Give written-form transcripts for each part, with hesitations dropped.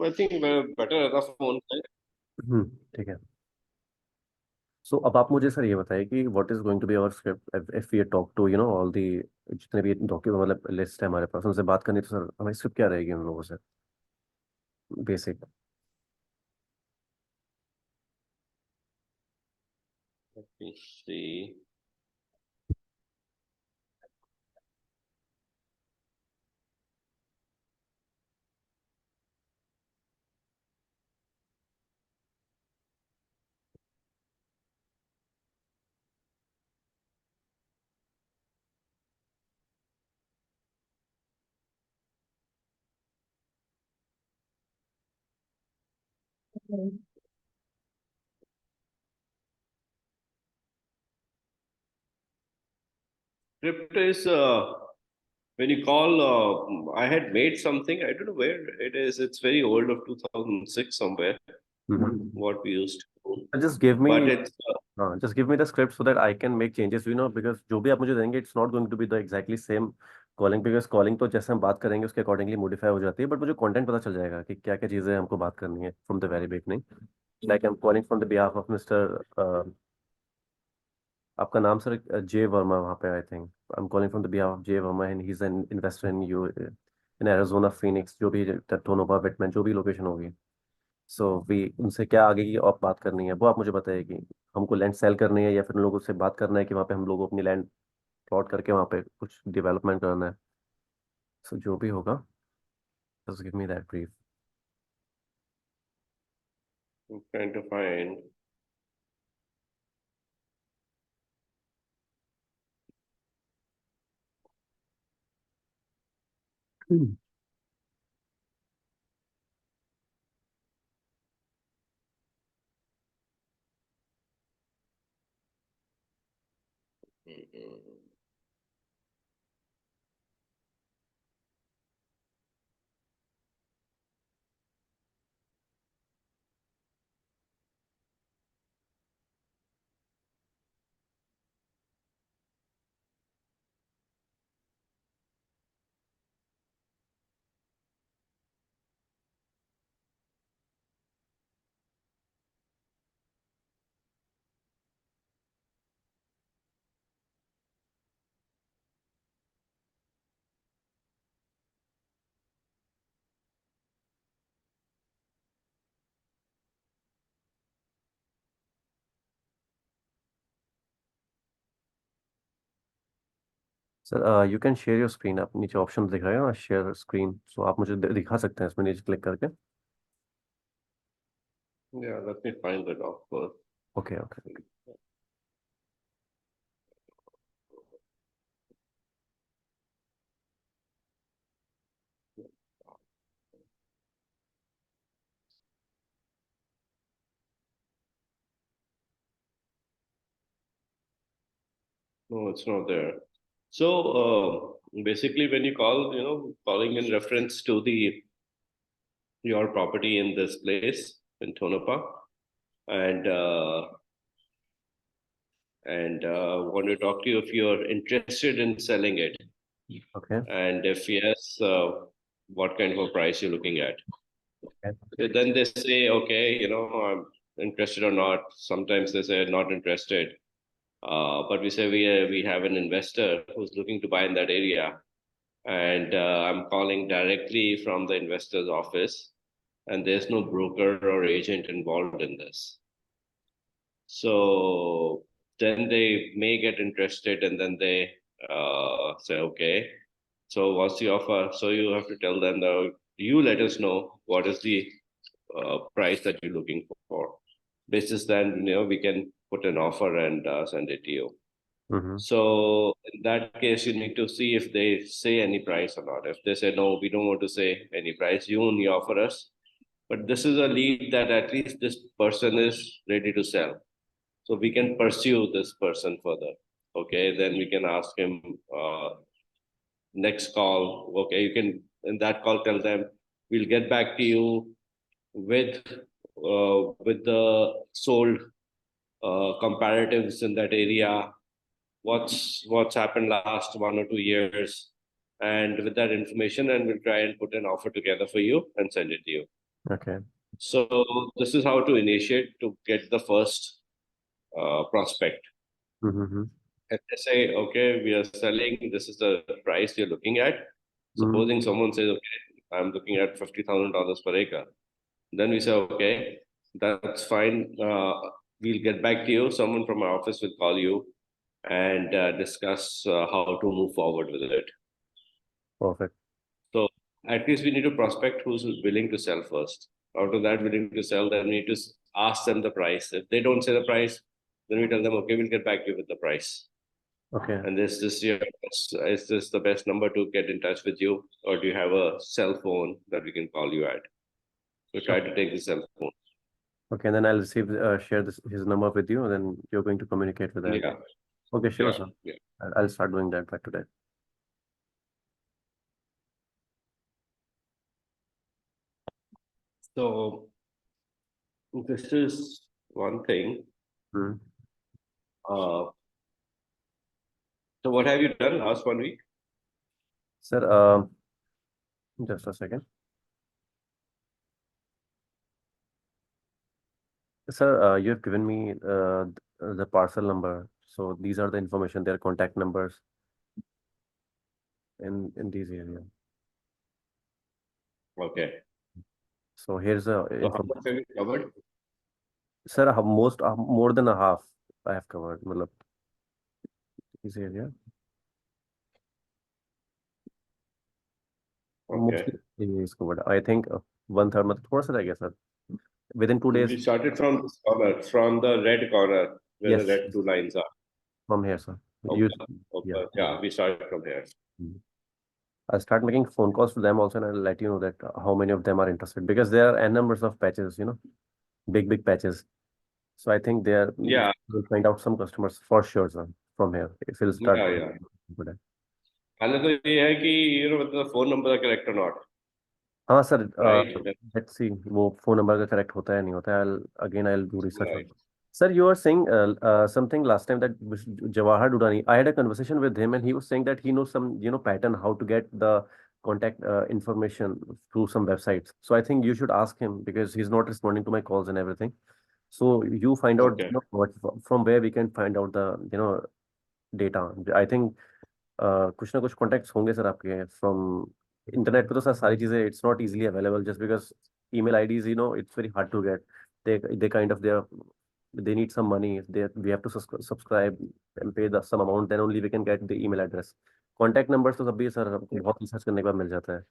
I think better at the phone. ठीक है। सो अब आप मुझे सर ये बताइए कि what is going to be our script if we talk to all the जितने भी डॉक्यूमेंट मतलब लिस्ट है हमारे पास, उनसे बात करनी, तो सर हमारी स्क्रिप्ट क्या रहेगी उन लोगों से, basic. Let me see. Script is when you call. I had made something. I don't know where it is. It's very old, of 2006 somewhere. What we used to do, just give me, but it's हाँ just give me the script so that I can make changes, because जो भी आप मुझे देंगे it's not going to be the exactly same calling, because calling तो जैसे हम बात करेंगे उसके अकॉर्डिंगली मॉडिफाई हो जाती है, बट मुझे कंटेंट पता चल जाएगा कि क्या क्या चीज़ें हमको बात करनी है from the very beginning. Like I am calling from the behalf of mister, आपका नाम सर जे वर्मा वहाँ पे, I think I am calling from the behalf of J Verma and he is an investor in you in Arizona Phoenix, जो भी टोनोबा वेटमैन जो भी location होगी। So we उनसे क्या आगे की और बात करनी है वो आप मुझे बताइए कि हमको लैंड सेल करनी है या फिर उन लोगों से बात करना है कि वहाँ पे हम लोग अपनी लैंड प्लॉट करके वहाँ पे कुछ डेवलपमेंट करना है। सो जो भी होगा, just give me that brief. I'm trying to find. Sir you can share your screen, आप नीचे ऑप्शन दिख रहे हैं शेयर स्क्रीन, सो आप मुझे दिखा सकते हैं इसमें नीचे क्लिक करके। Yeah, let me find the doc first. Okay okay. No, it's not there. So basically, when you call, calling in reference to the your property in this place in Tonopah, and want to talk to you if you're interested in selling it, okay and if yes, what kind of a price you're looking at. So then they say, okay, I'm interested or not. Sometimes they say not interested. But we say we have an investor who's looking to buy in that area, and I'm calling directly from the investor's office, and there's no broker or agent involved in this. So then they may get interested, and then they say, okay, so what's the offer? So you have to tell them that you let us know what is the price that you're looking for. Basis then, we can put an offer and send it to you. So in that case, you need to see if they say any price or not. If they say no, we don't want to say any price, you only offer us. But this is a lead that at least this person is ready to sell. So we can pursue this person further. Okay, then we can ask him next call. Okay, you can in that call tell them we'll get back to you with the sold comparatives in that area, what's happened last 1 or 2 years, and with that information, and we'll try and put an offer together for you and send it to you. Okay. So this is how to initiate to get the first prospect. Mm-hmm. And they say, okay, we are selling, this is the price you're looking at. Mm-hmm. Supposing someone says, okay, I'm looking at $50,000 per acre. Then we say, okay, that's fine. We'll get back to you. Someone from our office will call you and discuss how to move forward with it. Perfect. So at least we need to prospect who's willing to sell first. Out of that willing to sell, then we need to ask them the price. If they don't say the price, then we tell them, okay, we'll get back to you with the price. Okay. And is this the best number to get in touch with you, or do you have a cell phone that we can call you at? So try to take the cell phone. Okay, and then I'll share his number with you, and then you're going to communicate with that. Yeah, Okay, sure, yeah, sir. yeah. I'll start doing that by today. So this is one thing. Hmm. Uh, so what have you done last 1 week? Sir, just a second. Sir, you have given me the parcel number. So these are the information, their contact numbers in these areas. Okay. So here's the So how much information. have you covered? Sir, more than a half I have covered. मतलब this area Okay. mostly is covered. I think one third मतलब थोड़ा सा रह गया sir. Within 2 days. We started from this corner, from the red corner, where the Yes, red two lines are. from here, sir. You, Okay. yeah. Okay. Yeah, we started from here. Mhm. I'll start making phone calls to them also, and I'll let you know that how many of them are interested because there are n numbers of patches, big patches. So I think Yeah, we'll find out some customers for sure, sir, from here. If we'll start. yeah, yeah. पहले तो ये है कि मतलब phone number correct और not हाँ sir, right let's see वो phone number का करेक्ट होता है नहीं होता है. I'll do research on. Right Sir, you were saying something last time that Jawahar Dudani. I had a conversation with him, and he was saying that he knows some, pattern how to get the contact information through some websites. So I think you should ask him because he's not responding to my calls and everything. So you find out, okay from where we can find out the, data. I think कुछ ना कुछ contacts होंगे sir आपके from internet पे तो sir सारी चीजें it's not easily available just because email IDs, it's very hard to get. They kind of they need some money. We have to subscribe and pay some amount, then only we can get the email address. Contact numbers तो सब भी sir हमको बहुत research करने के बाद मिल जाता है,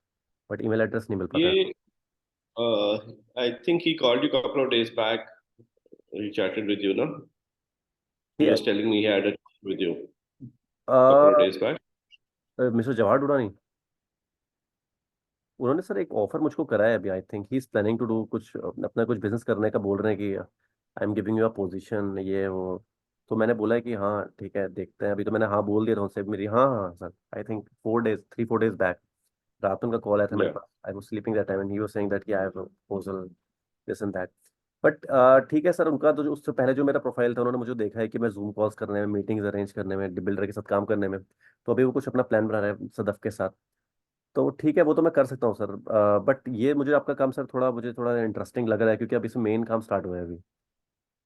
बट ईमेल एड्रेस नहीं मिल पाता है. ये आई think he called you couple of days back he chatted with you no he ये was telling me he had a chat with you couple of days back mister Jawahar Dudani, उन्होंने sir एक offer मुझको करा है अभी. I think he is planning to do कुछ अपना कुछ बिजनेस करने का बोल रहे हैं कि I am giving you a position ये वो. तो मैंने बोला है कि हाँ ठीक है देखते हैं. अभी तो मैंने हाँ बोल दिया था उनसे मेरी. हाँ हाँ sir, I think 4 days 3 4 days back रात उनका कॉल आया था मेरे yeah pass. I was sleeping that time and he was saying that I have a proposal this and that. But ठीक है सर, उनका तो उससे पहले जो मेरा प्रोफाइल था उन्होंने मुझे देखा है कि मैं जूम कॉल्स करने में, मीटिंग्स अरेंज करने में, बिल्डर के साथ काम करने में. तो अभी वो कुछ अपना प्लान बना रहे हैं सदफ के साथ. तो ठीक है वो तो मैं कर सकता हूँ सर. बट ये मुझे आपका काम सर मुझे थोड़ा इंटरेस्टिंग लग रहा है क्योंकि अभी इसमें मेन काम स्टार्ट हुआ है अभी.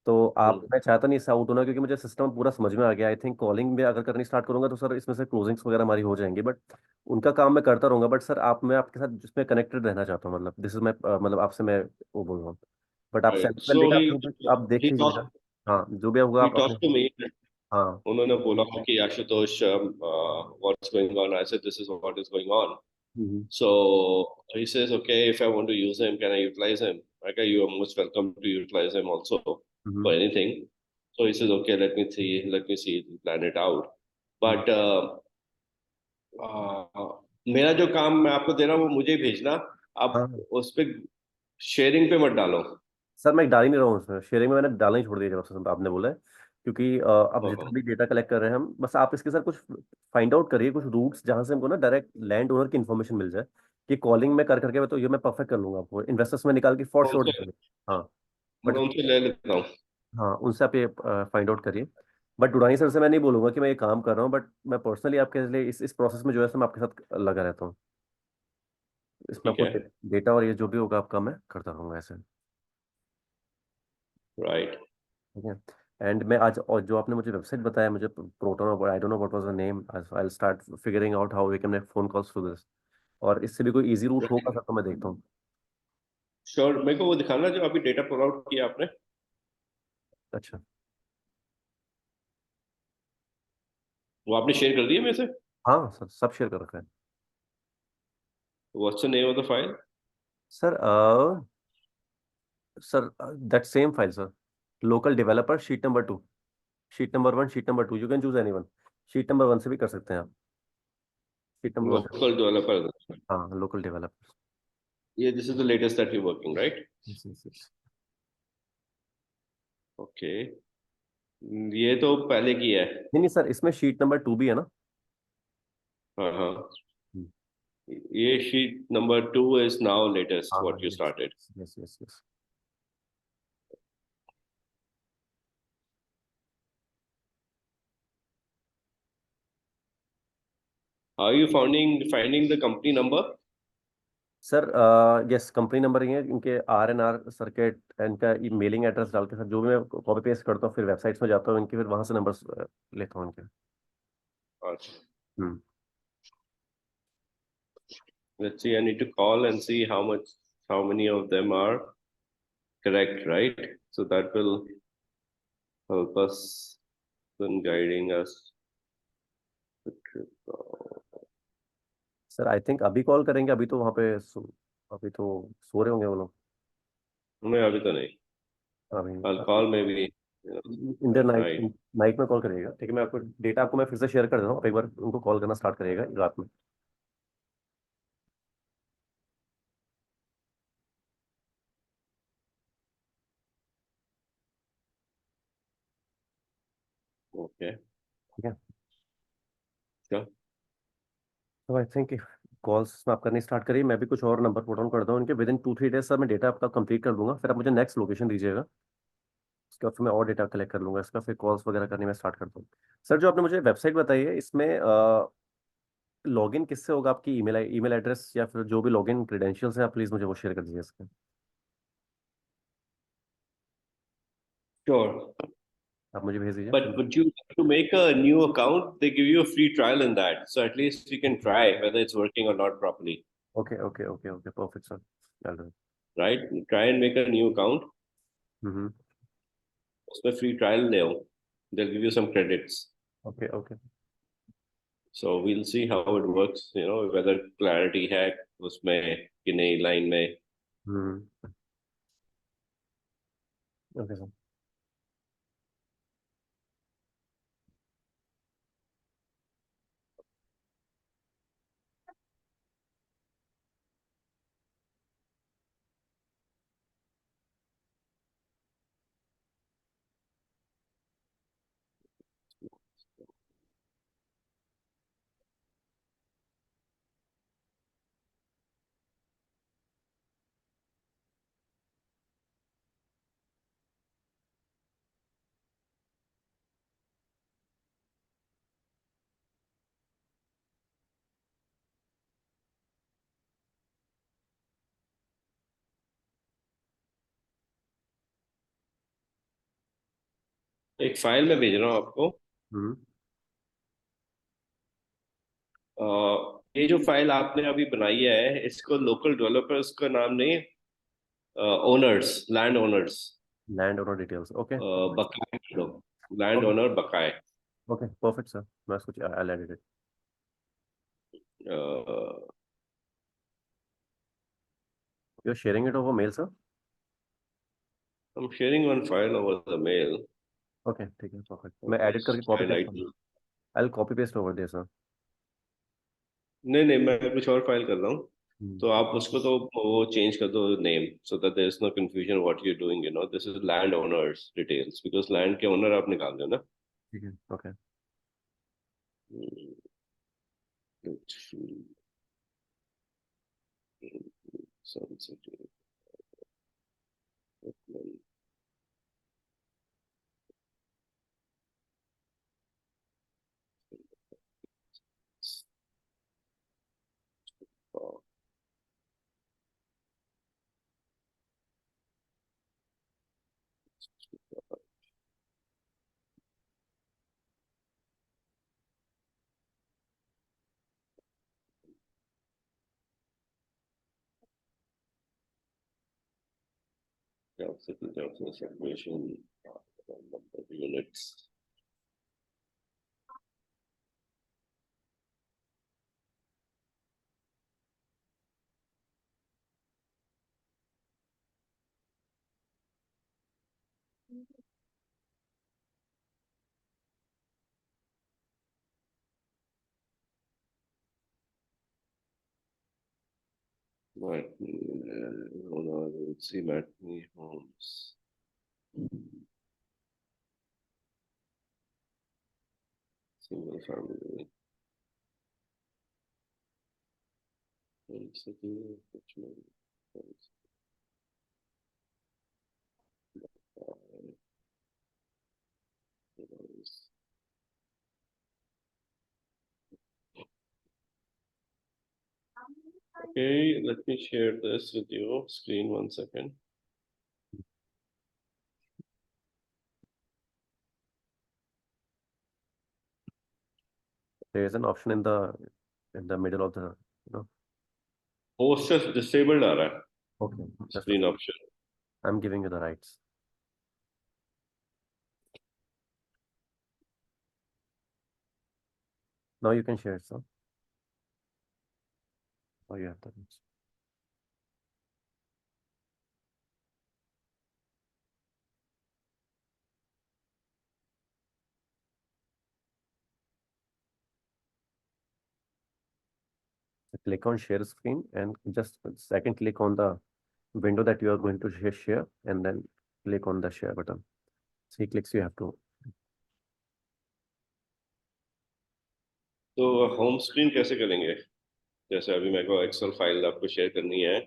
तो आप, hmm. मैं चाहता नहीं इससे आउट होना क्योंकि मुझे सिस्टम पूरा समझ में आ गया. आई थिंक कॉलिंग में अगर करनी स्टार्ट करूंगा तो सर इसमें से क्लोजिंग्स वगैरह हमारी हो जाएंगी. बट उनका काम मैं करता रहूंगा. बट सर मैं आपके साथ जिसमें कनेक्टेड रहना चाहता हूँ. मतलब दिस इज मैं मतलब आपसे मैं वो बोल रहा हूँ. बट आप right सेंट्रल so डेटा आप देख he लीजिएगा. talked हाँ जो भी होगा he आप अपने. talked to me हाँ. उन्होंने बोला कि Ashutosh what's going on I said this is what is going on hmm. so he says okay if I want to use him can I utilize him okay you are most welcome to utilize him also hmm. for anything so he says okay let me see plan it out hmm. but मेरा जो काम मैं आपको दे रहा हूँ वो मुझे ही भेजना आप हाँ उस पे शेयरिंग पे मत डालो सर, मैं डाल ही नहीं रहा हूँ उसमें. शेयरिंग में मैंने डालना ही छोड़ दिया जब से आपने बोला है. क्योंकि अब जितना हाँ भी डेटा कलेक्ट कर रहे हैं हम, बस आप इसके साथ कुछ फाइंड आउट करिए, कुछ रूट्स जहाँ से हमको ना डायरेक्ट लैंड ओनर की इन्फॉर्मेशन मिल जाए. कि कॉलिंग में कर करके तो ये मैं परफेक्ट कर लूंगा आपको इन्वेस्टर्स में निकाल के फॉर मैं श्योर उनसे दे देंगे. हाँ. मैं बट उनसे ले लेता हूँ हाँ, उनसे आप ये फाइंड आउट करिए. बट डुडानी सर से मैं नहीं बोलूंगा कि मैं ये काम कर रहा हूँ. बट मैं पर्सनली आपके लिए इस प्रोसेस में जो है सो मैं आपके साथ लगा रहता हूँ. इसमें ठीक आपको है, डेटा और ये जो भी होगा आपका मैं करता रहूंगा ऐसे। राइट। ठीक है। एंड मैं आज, और जो आपने मुझे वेबसाइट बताया मुझे, प्रोटोन, और I don't know what was the name, I will start figuring out how we can make phone calls through this. और इससे भी कोई इजी रूट होगा सर तो मैं देखता हूँ। श्योर, मेरे को वो दिखाना जो अभी डेटा पुल आउट किया आपने, अच्छा। वो आपने शेयर कर दिया मेरे से। हाँ सर, सब शेयर कर रखा है। What's the name of the file? Sir sir that same file sir, local developer sheet number 2, sheet number 1, sheet number 2, you can choose any one. Sheet number 1 से भी कर सकते हैं आप, शीट नंबर 1 से। Local developer. हाँ, local developer. ये this is the latest that you working, right? Yes yes yes. Okay, ये तो पहले की है। नहीं नहीं सर, इसमें शीट नंबर 2 भी है ना। हाँ हाँ, हम्म, ये sheet number 2 is now latest हाँ हाँ, what you yes started. Yes yes yes. Are you finding the company number? Sir yes, company number ही है इनके, RNR सर्किट, इनका मेलिंग एड्रेस डाल के सर, जो भी मैं कॉपी पेस्ट करता हूँ फिर वेबसाइट्स में जाता हूँ इनके, फिर वहां से नंबर्स लेता हूँ इनके। अच्छा, हम्म। let's see, I need to call and see how many of them are correct, right? So that will help us in guiding us. Sir I think अभी कॉल करेंगे, अभी तो वहाँ पे अभी तो सो रहे होंगे वो लोग। नहीं, अभी तो नहीं। अभी I'll call maybe Indian at night, night. Night में कॉल करिएगा, ठीक है। मैं आपको डेटा, आपको मैं फिर से शेयर कर देता हूँ, आप एक बार उनको कॉल करना स्टार्ट करिएगा रात में। Okay. ठीक है। Sure. तो आई थिंक कॉल्स में आप करनी स्टार्ट करिए, मैं भी कुछ और नंबर पुट ऑन करता हूँ इनके, विद इन 2-3 डेज सर मैं डेटा आपका कंप्लीट कर दूंगा, फिर आप मुझे नेक्स्ट लोकेशन दीजिएगा। उसके बाद फिर मैं और डेटा कलेक्ट कर लूंगा इसका, फिर कॉल्स वगैरह करने में स्टार्ट करता हूँ। सर जो आपने मुझे वेबसाइट बताई है, इसमें लॉगिन किससे होगा? आपकी ईमेल एड्रेस या फिर जो भी लॉगिन क्रेडेंशियल्स हैं, आप प्लीज़ मुझे वो शेयर कर दीजिए इसके। Sure. आप मुझे भेज दीजिए फिर। But would you to make a new account? They give you a free trial in that. So at least we can try whether it's working or not properly, okay okay okay okay, perfect sir. right? Try and make a new account. हम्म। उसमें free trial ले आओ. They'll give you some credits. Okay okay. So we'll see how it works, whether clarity है उसमें कि नहीं line में. Hmm. Okay sir. एक file में भेज रहा हूँ आपको. हम्म। ये जो फाइल आपने अभी बनाई है इसको लोकल डेवलपर्स का नाम नहीं, owners, land owners, land owner details, okay. बकाए लोग, लैंड ओके ओनर बकाए. ओके, परफेक्ट सर, मैं इसको I edit it. You are sharing it over mail sir? I'm sharing one file over the mail. Okay ठीक है, perfect, मैं edit करके Just copy paste highlight. करूँगा। I will copy paste over there sir. नहीं नहीं, मैं कुछ और फाइल कर रहा हूँ. हम्म। तो आप उसको तो वो चेंज कर दो name, so that there is no confusion what you doing, this is land owners details, because land के ओनर आप निकाल दो ना. ठीक है, okay. Hmm, let's see. Sensitive. Separation, number of units. Right. Hold on, let's see Matney Homes. Single family. City, Richmond. Okay, let me share this with you. Screen 1 second. There is an option in the middle of the, you know. Host is disabled आ रहा है. Okay, just Screen option. I'm giving you the rights. Now you can share it, sir. Oh, you have the rights. So click on share screen and just second click on the window that you are going to share and then click on the share button. 3 clicks you have to. तो home screen कैसे करेंगे? जैसे अभी मेरे को Excel file आपको share करनी है.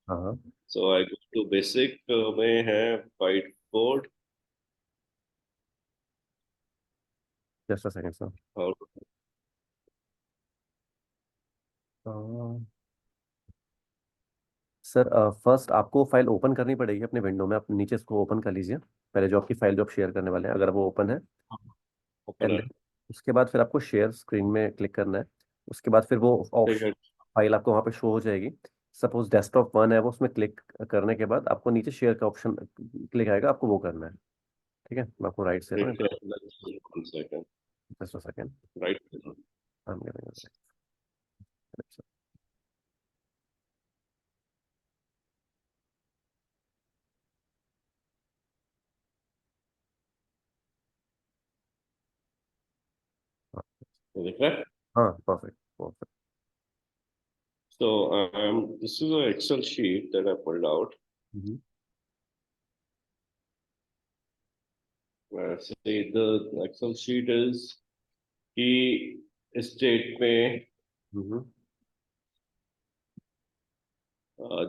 हाँ. सो आई गो टू बेसिक में है white board. Just a second, sir. और सर फर्स्ट आपको फाइल ओपन करनी पड़ेगी अपने विंडो में. आप नीचे इसको ओपन कर लीजिए पहले, जो आपकी फाइल जो आप शेयर करने वाले हैं, अगर वो ओपन है. ओपन एंड है. उसके बाद फिर आपको शेयर स्क्रीन में क्लिक करना है. उसके बाद फिर वो ठीक ऑप्शन है. फाइल आपको वहाँ पे शो हो जाएगी. सपोज डेस्कटॉप 1 है वो, उसमें क्लिक करने के बाद आपको नीचे शेयर का ऑप्शन क्लिक आएगा, आपको वो करना है. ठीक है, मैं आपको राइट से ठीक है. 1 second. Just a second. Right. I am giving it. देख रहे हैं. हाँ, perfect perfect. So this is an Excel sheet that I pulled out. See, the Excel sheet is key state में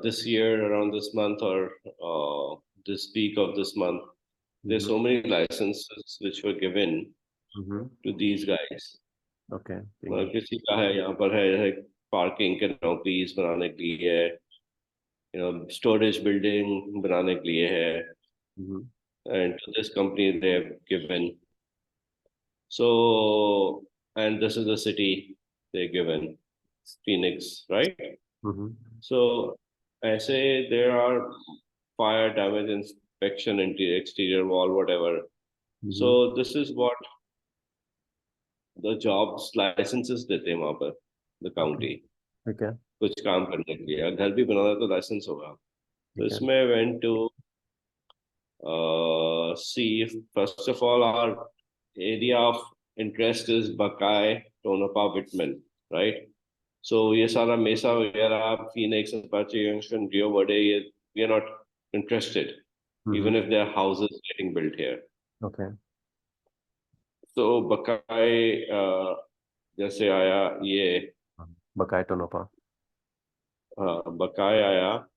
this year around this month or this peak of this month. There's so many licenses which were given to these guys. Okay. मतलब किसी का है यहाँ पर है parking canopies बनाने के लिए है, स्टोरेज बिल्डिंग बनाने के लिए है, and to this company they have given. So, and this is the city they're given, Phoenix, right? So, I say there are fire damage inspection, exterior wall, whatever. So this is what the jobs licenses देते हैं वहाँ पर, the county. ठीक है. कुछ काम करने के लिए. घर भी बनाना तो लाइसेंस होगा. तो इसमें went to see if first of all our area of interest is Buckeye, Tonopah, Whitman, right? So ये सारा मेसा वगैरह, Phoenix, Apache Junction, Rio Verde, we are not interested, even if there are houses getting built here. Okay. So Buckeye जैसे आया ये Buckeye Tonopah. Buckeye आया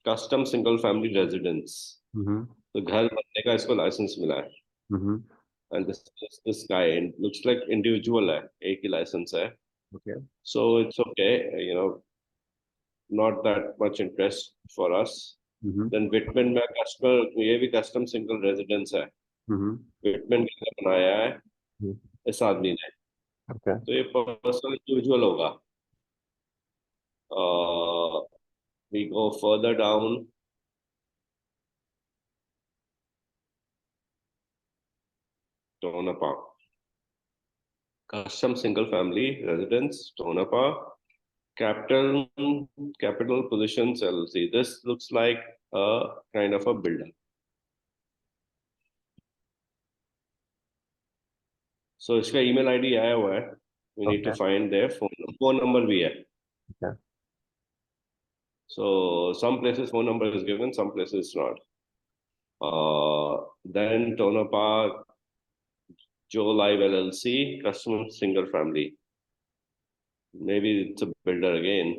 custom single family residence. तो घर बनने का इसको लाइसेंस मिला है. And this guy, and looks like individual है, एक ही लाइसेंस है. Okay. So it's okay, not that much interest for us. Then Whitman में customer, ये भी custom single residence है. Whitman के लिए बनाया है इस आदमी ने. Okay. तो ये personal individual होगा. We go further down. Tonopah. Custom single family residence, Tonopah. Capital Positions LLC. This looks like a kind of a builder. So इसका email ID आया हुआ है. We need to Okay. find their phone number भी है. Okay. So some places phone number is given, some places not. Then Tonopah Joe Live LLC, custom single family. Maybe it's a builder again,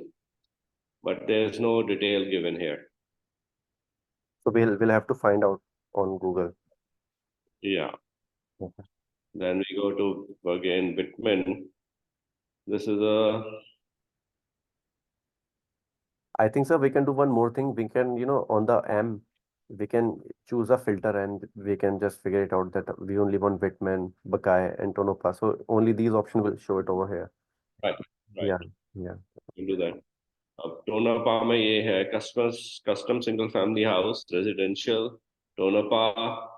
but there's no detail given here. So we'll have to find out on Google. Yeah. Okay. Then we go to again Bitman. This is a I think, sir, we can do one more thing. We can, on the M, we can choose a filter and we can just figure it out that we only want Whitman, Buckeye, and Tonopah. So only these options will show it over here. right. Yeah, yeah. You do that. अब टोनापा में ये है custom single family house residential Tonopah.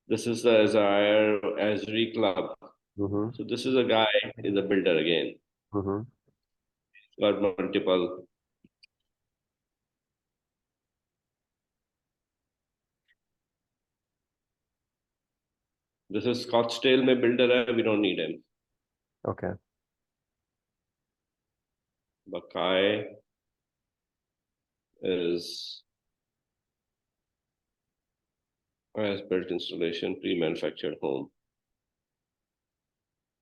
This is the Azire Azri Club. Mm-hmm. So this is a guy is a builder again. Mm-hmm. Got multiple. This is Scottsdale में builder है. We don't need him. Okay. Buckeye is has built installation pre-manufactured home.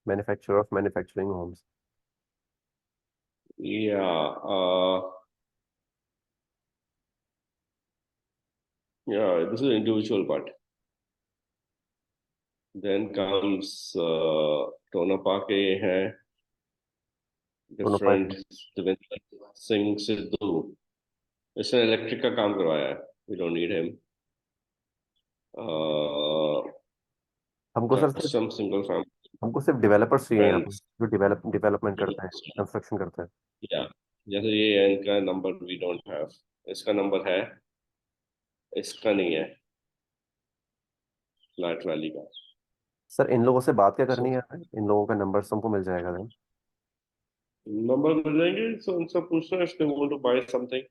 Manufacturer of manufacturing homes. Yeah. Yeah. This is individual part. Then comes Tonopah के है different Devinder Singh Sidhu. इसने electric का काम करवाया है. We don't need him. हमको sir Custom single family. हमको सिर्फ डेवलपर्स चाहिए यहाँ पे Friends. जो डेवलपमेंट करते हैं, कंस्ट्रक्शन करते हैं. Yeah. जैसे ये है इनका नंबर we don't have. इसका नंबर है. इसका नहीं है. फ्लैट वैली का. सर इन लोगों से बात क्या करनी है? इन लोगों का नंबर हमको मिल जाएगा then? नंबर मिल जाएंगे. So उनसे पूछना if they want to buy something.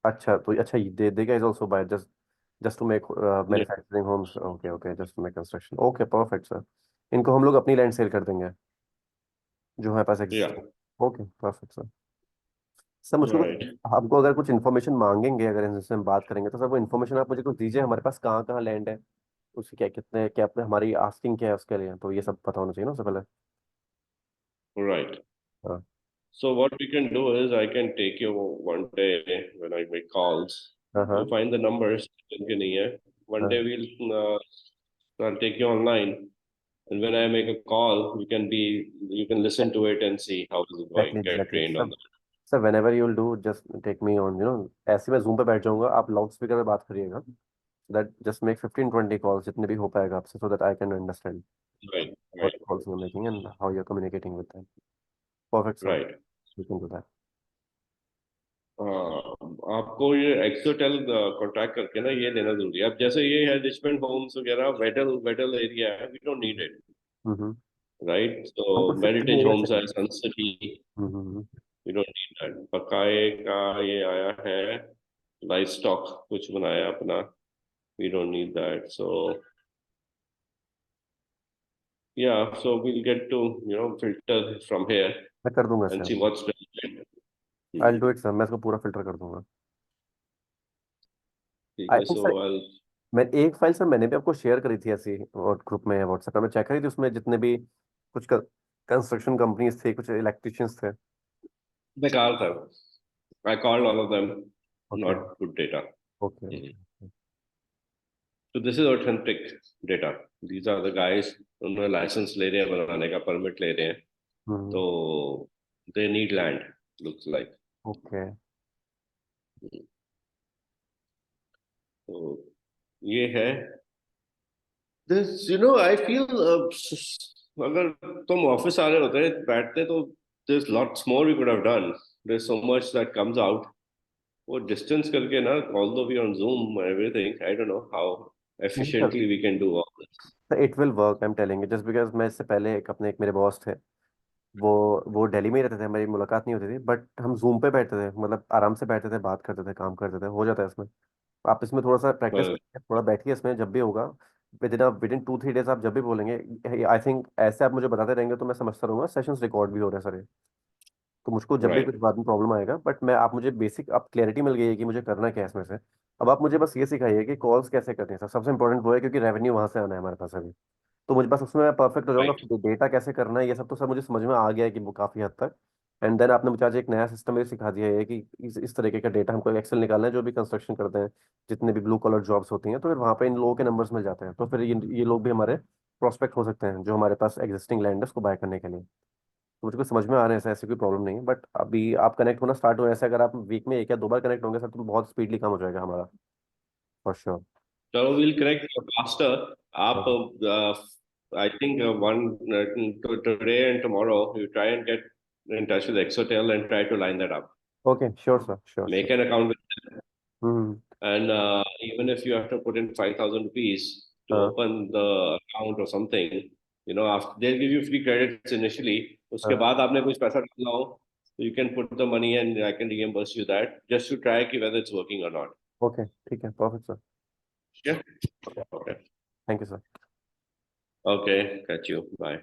अच्छा तो अच्छा they guys also buy just to make manufacturing homes. Okay, just to make construction. Okay, perfect sir. इनको हम लोग अपनी लैंड सेल कर देंगे जो हमारे पास exist. Yeah. Okay perfect sir. Sir मुझको Right. आपको अगर कुछ इन्फॉर्मेशन मांगेंगे, अगर इनसे हम बात करेंगे तो सर वो इन्फॉर्मेशन आप मुझे कुछ दीजिए. हमारे पास कहाँ कहाँ लैंड है, उसकी क्या कितने क्या हमारी आस्किंग क्या है उसके लिए, तो ये सब पता होना चाहिए ना उससे पहले. Right. हाँ. So what we can do is I can take you one day when I make calls. हाँ. You find the numbers. जिनके नहीं है. One day I'll take you online, and when I make a call, you can listen to it and see how is it going. Get exactly trained sir. on that. Sir whenever you'll do just take me on, ऐसे मैं zoom पे बैठ जाऊंगा, आप loud speaker पे बात करिएगा. That just make 15-20 calls जितने भी हो पाएगा आपसे, so that I can understand Right. what Right. calls you're making and how you're communicating with them. Perfect sir. Right. We can do that. आपको ये एक्सोटेल कॉन्ट्रैक्ट करके ना ये लेना जरूरी है. अब जैसे ये है रिचमंड होम्स वगैरह वेडल एरिया है. We don't need it. Hmm. Right. So हमको सिर्फ 3 मेरिटेज एरिया होम्स है चाहिए. Sun City. Hmm. We don't need that. बकाए का ये आया है लाइफ स्टॉक कुछ बनाया अपना. We don't need that. So yeah, so we'll get to filter from here मैं कर दूंगा and sir. see what's relevant. I'll do it sir. मैं इसको पूरा फिल्टर कर दूंगा. ठीक आई है. थिंक सो सर मैं एक फाइल सर मैंने भी आपको शेयर करी थी ऐसी और ग्रुप में व्हाट्सएप पे. मैं चेक करी थी उसमें जितने भी कुछ कंस्ट्रक्शन कंपनीज थे, कुछ इलेक्ट्रिशियंस थे. बेकार था. I called all of them. Okay. Not good data. Okay. So this is authentic data. These are the guys उन्होंने लाइसेंस ले रहे हैं, बनाने का परमिट ले रहे हैं. तो they need land, looks like. Okay. तो ये है. This I feel अगर तुम ऑफिस आ रहे होते बैठते तो there's lots more we could have done. There's so much that comes out. वो डिस्टेंस करके ना, although we on Zoom and everything, I don't know how efficiently we can do all this. It will work, I am telling just because मैं इससे पहले एक मेरे boss थे, वो दिल्ली में ही रहते थे, हमारी मुलाकात नहीं होती थी, बट हम जूम पे बैठते थे, मतलब आराम से बैठते थे, बात करते थे, काम करते थे, हो जाता है इसमें। आप इसमें थोड़ा सा प्रैक्टिस Well, करिए, थोड़ा बैठिए इसमें, जब भी होगा विद इन 2-3 डेज आप जब भी बोलेंगे, आई थिंक ऐसे आप मुझे बताते रहेंगे तो मैं समझता रहूंगा, सेशंस रिकॉर्ड भी हो रहे हैं सारे। तो मुझको जब भी right, कुछ बाद में प्रॉब्लम आएगा, बट मैं आप मुझे बेसिक, आप क्लैरिटी मिल गई है कि मुझे करना क्या है इसमें से। अब आप मुझे बस ये सिखाइए कि कॉल्स कैसे करनी है, सबसे इंपॉर्टेंट वो है, क्योंकि रेवेन्यू वहां से आना है हमारे पास अभी। तो मुझे बस उसमें मैं परफेक्ट हो जाऊंगा, right, डेटा कैसे करना है ये सब तो सर मुझे समझ में आ गया है कि वो काफी हद तक। एंड देन आपने मुझे आज एक नया सिस्टम भी सिखा दिया है कि इस तरीके का डेटा हमको एक्सेल निकालना है, जो भी कंस्ट्रक्शन करते हैं, जितने भी ब्लू कलर जॉब्स होती हैं, तो फिर वहाँ पे इन लोगों के नंबर्स मिल जाते हैं, तो फिर ये लोग भी हमारे प्रोस्पेक्ट हो सकते हैं, जो हमारे पास एग्जिस्टिंग लैंड है उसको बाय करने के लिए। तो मुझको समझ में आ रहे हैं, ऐसे ऐसी कोई प्रॉब्लम नहीं है, बट अभी आप कनेक्ट होना स्टार्ट हुए, ऐसे अगर आप वीक में 1 या 2 बार कनेक्ट होंगे सर, तो बहुत स्पीडली काम हो जाएगा हमारा, for sure. so we'll connect faster. आप I think one today and tomorrow you try and get in touch with Exotel and try to line that up. Okay, sure sir, sure Make sure. an account with them, hmm. and even if you have to put in 5,000 rupees to हाँ open the account or something, after they'll give you free credits initially. उसके हाँ। बाद आपने कुछ पैसा डालना हो, so you can put the money and I can reimburse you that just to try कि whether it's working or not. Okay, ठीक है, perfect sir. Yeah. Okay. Thank you sir. Okay. Catch you. Bye.